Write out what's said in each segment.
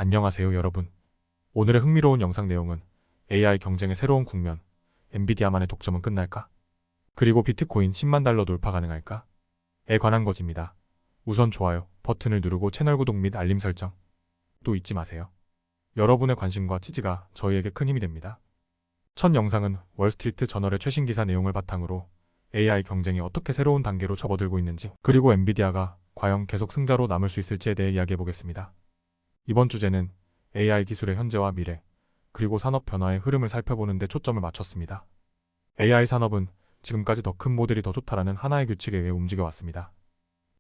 안녕하세요 여러분. 오늘의 흥미로운 영상 내용은 AI 경쟁의 새로운 국면, 엔비디아만의 독점은 끝날까? 그리고 비트코인 10만 달러 돌파 가능할까? 에 관한 것입니다. 우선 좋아요 버튼을 누르고 채널 구독 및 알림 설정 또 잊지 마세요. 여러분의 관심과 지지가 저희에게 큰 힘이 됩니다. 첫 영상은 월스트리트 저널의 최신 기사 내용을 바탕으로 AI 경쟁이 어떻게 새로운 단계로 접어들고 있는지, 그리고 엔비디아가 과연 계속 승자로 남을 수 있을지에 대해 이야기해보겠습니다. 이번 주제는 AI 기술의 현재와 미래, 그리고 산업 변화의 흐름을 살펴보는 데 초점을 맞췄습니다. AI 산업은 지금까지 더 큰 모델이 더 좋다라는 하나의 규칙에 의해 움직여왔습니다.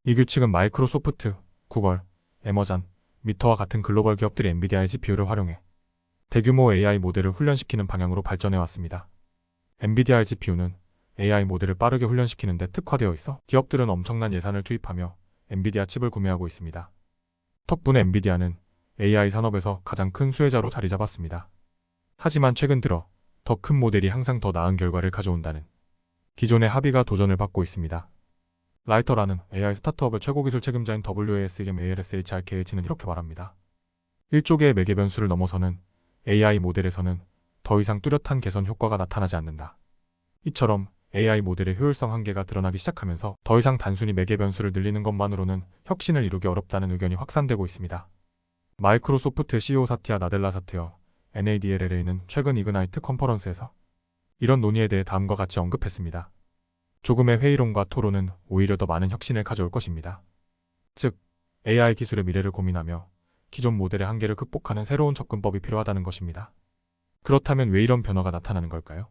이 규칙은 마이크로소프트, 구글, 애머잔, 미터와 같은 글로벌 기업들이 엔비디아의 GPU를 활용해 대규모 AI 모델을 훈련시키는 방향으로 발전해왔습니다. 엔비디아의 GPU는 AI 모델을 빠르게 훈련시키는 데 특화되어 있어 기업들은 엄청난 예산을 투입하며 엔비디아 칩을 구매하고 있습니다. 덕분에 엔비디아는 AI 산업에서 가장 큰 수혜자로 자리 잡았습니다. 하지만 최근 들어 더 큰 모델이 항상 더 나은 결과를 가져온다는 기존의 합의가 도전을 받고 있습니다. 라이터라는 AI 스타트업의 최고 기술 책임자인 WASMALSHRKH는 이렇게 말합니다. 1조 개의 매개 변수를 넘어서는 AI 모델에서는 더 이상 뚜렷한 개선 효과가 나타나지 않는다. 이처럼 AI 모델의 효율성 한계가 드러나기 시작하면서 더 이상 단순히 매개 변수를 늘리는 것만으로는 혁신을 이루기 어렵다는 의견이 확산되고 있습니다. 마이크로소프트 CEO 사티아 나델라 사티어 NADLLA는 최근 이그나이트 컨퍼런스에서 이런 논의에 대해 다음과 같이 언급했습니다. 조금의 회의론과 토론은 오히려 더 많은 혁신을 가져올 것입니다. 즉, AI 기술의 미래를 고민하며 기존 모델의 한계를 극복하는 새로운 접근법이 필요하다는 것입니다. 그렇다면 왜 이런 변화가 나타나는 걸까요?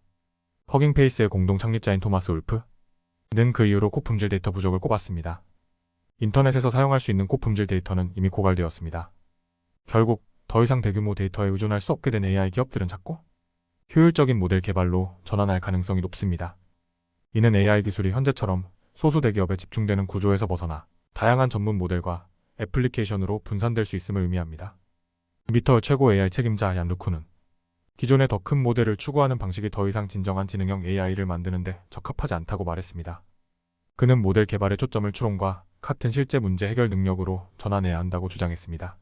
허깅페이스의 공동 창립자인 토마스 울프는 그 이후로 고품질 데이터 부족을 꼽았습니다. 인터넷에서 사용할 수 있는 고품질 데이터는 이미 고갈되었습니다. 결국 더 이상 대규모 데이터에 의존할 수 없게 된 AI 기업들은 작고 효율적인 모델 개발로 전환할 가능성이 높습니다. 이는 AI 기술이 현재처럼 소수 대기업에 집중되는 구조에서 벗어나 다양한 전문 모델과 애플리케이션으로 분산될 수 있음을 의미합니다. 미터의 최고 AI 책임자 얀 루쿠는 기존의 더 큰 모델을 추구하는 방식이 더 이상 진정한 지능형 AI를 만드는 데 적합하지 않다고 말했습니다. 그는 모델 개발의 초점을 추론과 같은 실제 문제 해결 능력으로 전환해야 한다고 주장했습니다.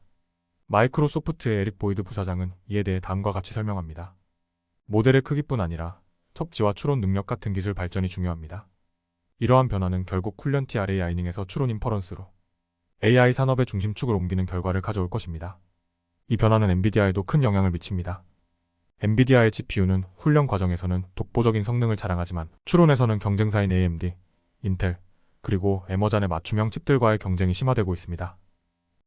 마이크로소프트의 에릭 보이드 부사장은 이에 대해 다음과 같이 설명합니다. 모델의 크기뿐 아니라 첩지와 추론 능력 같은 기술 발전이 중요합니다. 이러한 변화는 결국 훈련 TRA이닝에서 추론 인퍼런스로 AI 산업의 중심축을 옮기는 결과를 가져올 것입니다. 이 변화는 엔비디아에도 큰 영향을 미칩니다. 엔비디아의 GPU는 훈련 과정에서는 독보적인 성능을 자랑하지만 추론에서는 경쟁사인 AMD, 인텔, 그리고 애머잔의 맞춤형 칩들과의 경쟁이 심화되고 있습니다.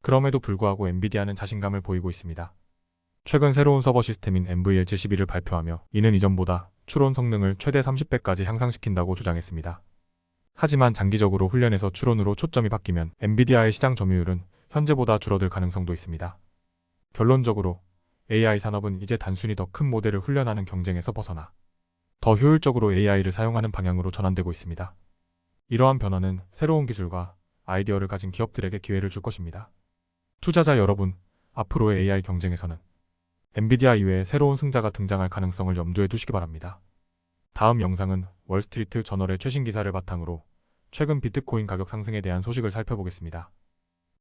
그럼에도 불구하고 엔비디아는 자신감을 보이고 있습니다. 최근 새로운 서버 시스템인 NVL71을 발표하며 이는 이전보다 추론 성능을 최대 30배까지 향상시킨다고 주장했습니다. 하지만 장기적으로 훈련에서 추론으로 초점이 바뀌면 엔비디아의 시장 점유율은 현재보다 줄어들 가능성도 있습니다. 결론적으로 AI 산업은 이제 단순히 더 큰 모델을 훈련하는 경쟁에서 벗어나 더 효율적으로 AI를 사용하는 방향으로 전환되고 있습니다. 이러한 변화는 새로운 기술과 아이디어를 가진 기업들에게 기회를 줄 것입니다. 투자자 여러분, 앞으로의 AI 경쟁에서는 엔비디아 이외에 새로운 승자가 등장할 가능성을 염두에 두시기 바랍니다. 다음 영상은 월스트리트 저널의 최신 기사를 바탕으로 최근 비트코인 가격 상승에 대한 소식을 살펴보겠습니다.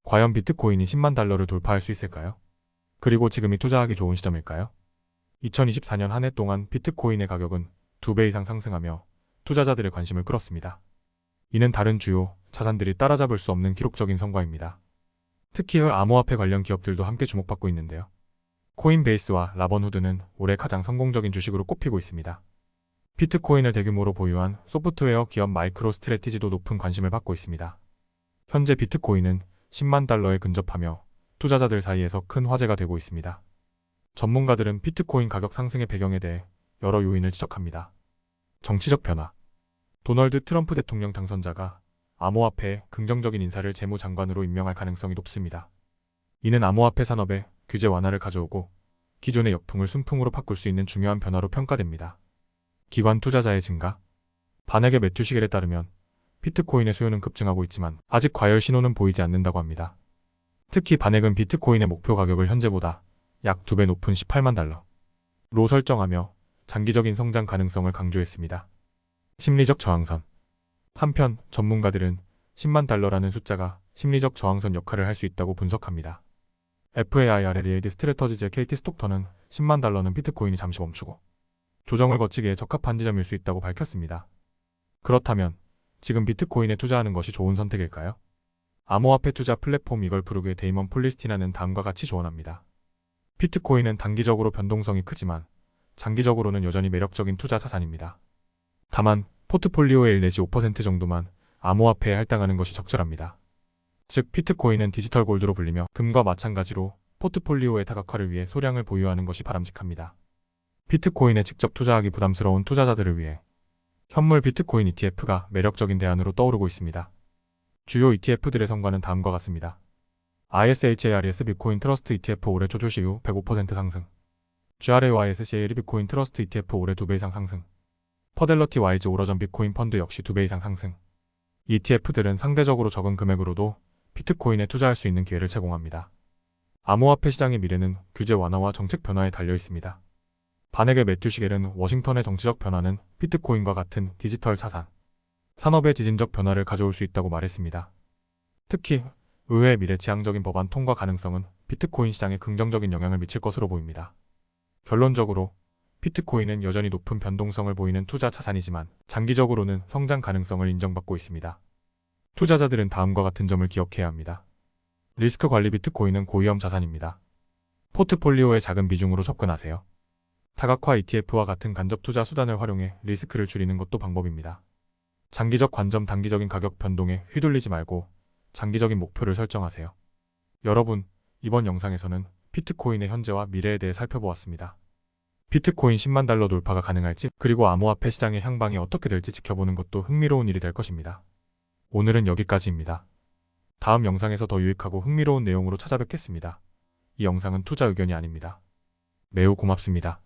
과연 비트코인이 10만 달러를 돌파할 수 있을까요? 그리고 지금이 투자하기 좋은 시점일까요? 2024년 한 해 동안 비트코인의 가격은 2배 이상 상승하며 투자자들의 관심을 끌었습니다. 이는 다른 주요 자산들이 따라잡을 수 없는 기록적인 성과입니다. 특히 암호화폐 관련 기업들도 함께 주목받고 있는데요. 코인베이스와 라번후드는 올해 가장 성공적인 주식으로 꼽히고 있습니다. 비트코인을 대규모로 보유한 소프트웨어 기업 마이크로 스트래티지도 높은 관심을 받고 있습니다. 현재 비트코인은 10만 달러에 근접하며 투자자들 사이에서 큰 화제가 되고 있습니다. 전문가들은 비트코인 가격 상승의 배경에 대해 여러 요인을 지적합니다. 정치적 변화. 도널드 트럼프 대통령 당선자가 암호화폐에 긍정적인 인사를 재무장관으로 임명할 가능성이 높습니다. 이는 암호화폐 산업에 규제 완화를 가져오고 기존의 역풍을 순풍으로 바꿀 수 있는 중요한 변화로 평가됩니다. 기관 투자자의 증가. 반액의 매투 시겔에 따르면 비트코인의 수요는 급증하고 있지만 아직 과열 신호는 보이지 않는다고 합니다. 특히 반액은 비트코인의 목표 가격을 현재보다 약 2배 높은 18만 달러로 설정하며 장기적인 성장 가능성을 강조했습니다. 심리적 저항선. 한편 전문가들은 10만 달러라는 숫자가 심리적 저항선 역할을 할 수 있다고 분석합니다. FAIRLEAD 스트래터지즈의 KT 스톡터는 10만 달러는 비트코인이 잠시 멈추고 조정을 거치기에 적합한 지점일 수 있다고 밝혔습니다. 그렇다면 지금 비트코인에 투자하는 것이 좋은 선택일까요? 암호화폐 투자 플랫폼 이걸프루그의 데이먼 폴리스티나는 다음과 같이 조언합니다. 비트코인은 단기적으로 변동성이 크지만 장기적으로는 여전히 매력적인 투자 자산입니다. 다만 포트폴리오의 1 내지 5% 정도만 암호화폐에 할당하는 것이 적절합니다. 즉 비트코인은 디지털 골드로 불리며 금과 마찬가지로 포트폴리오의 다각화를 위해 소량을 보유하는 것이 바람직합니다. 비트코인에 직접 투자하기 부담스러운 투자자들을 위해 현물 비트코인 ETF가 매력적인 대안으로 떠오르고 있습니다. 주요 ETF들의 성과는 다음과 같습니다. ISHARES 비트코인 트러스트 ETF 올해 초 출시 이후 105% 상승. GRAYSCAL 비트코인 트러스트 ETF 올해 2배 이상 상승. 퍼델러티 와이즈 오러전 비트코인 펀드 역시 2배 이상 상승. ETF들은 상대적으로 적은 금액으로도 비트코인에 투자할 수 있는 기회를 제공합니다. 암호화폐 시장의 미래는 규제 완화와 정책 변화에 달려 있습니다. 바네겔 매튜 시겔은 워싱턴의 정치적 변화는 비트코인과 같은 디지털 자산, 산업의 지진적 변화를 가져올 수 있다고 말했습니다. 특히 의회 미래지향적인 법안 통과 가능성은 비트코인 시장에 긍정적인 영향을 미칠 것으로 보입니다. 결론적으로 비트코인은 여전히 높은 변동성을 보이는 투자 자산이지만 장기적으로는 성장 가능성을 인정받고 있습니다. 투자자들은 다음과 같은 점을 기억해야 합니다. 리스크 관리 비트코인은 고위험 자산입니다. 포트폴리오의 작은 비중으로 접근하세요. 다각화 ETF와 같은 간접 투자 수단을 활용해 리스크를 줄이는 것도 방법입니다. 장기적 관점 단기적인 가격 변동에 휘둘리지 말고 장기적인 목표를 설정하세요. 여러분, 이번 영상에서는 비트코인의 현재와 미래에 대해 살펴보았습니다. 비트코인 10만 달러 돌파가 가능할지 그리고 암호화폐 시장의 향방이 어떻게 될지 지켜보는 것도 흥미로운 일이 될 것입니다. 오늘은 여기까지입니다. 다음 영상에서 더 유익하고 흥미로운 내용으로 찾아뵙겠습니다. 이 영상은 투자 의견이 아닙니다. 매우 고맙습니다.